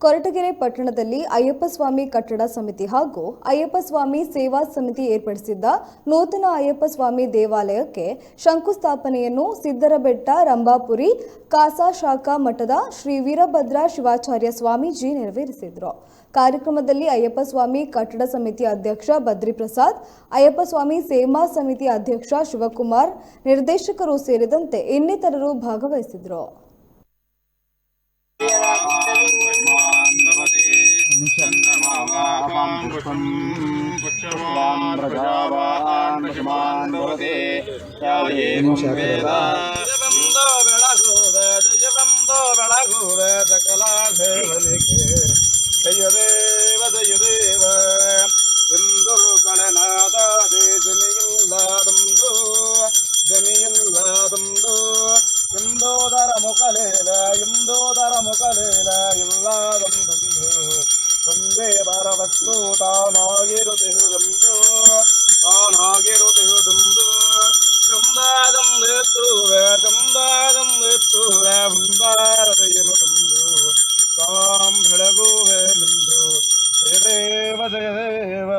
ಕೊರಟಗೆರೆ ಪಟ್ಟಣದಲ್ಲಿ ಅಯ್ಯಪ್ಪ ಸ್ವಾಮಿ ಕಟ್ಟಡ ಸಮಿತಿ ಹಾಗೂ ಅಯ್ಯಪ್ಪ ಸ್ವಾಮಿ ಸೇವಾ ಸಮಿತಿ ಏರ್ಪಡಿಸಿದ್ದ ನೂತನ ಅಯ್ಯಪ್ಪ ಸ್ವಾಮಿ ದೇವಾಲಯಕ್ಕೆ ಶಂಕುಸ್ಥಾಪನೆಯನ್ನು ಸಿದ್ದರಬೆಟ್ಟ ರಂಭಾಪುರಿ ಕಾಸಾ ಶಾಖಾ ಮಠದ ಶ್ರೀ ವೀರಭದ್ರ ಶಿವಾಚಾರ್ಯ ಸ್ವಾಮೀಜಿ ನೆರವೇರಿಸಿದರು. ಕಾರ್ಯಕ್ರಮದಲ್ಲಿ ಅಯ್ಯಪ್ಪ ಸ್ವಾಮಿ ಕಟ್ಟಡ ಸಮಿತಿ ಅಧ್ಯಕ್ಷ ಬದ್ರಿಪ್ರಸಾದ್, ಅಯ್ಯಪ್ಪ ಸ್ವಾಮಿ ಸೇವಾ ಸಮಿತಿ ಅಧ್ಯಕ್ಷ ಶಿವಕುಮಾರ್, ನಿರ್ದೇಶಕರು ಸೇರಿದಂತೆ ಇನ್ನಿತರರು ಭಾಗವಹಿಸಿದರು. ಜಯ ದೇವ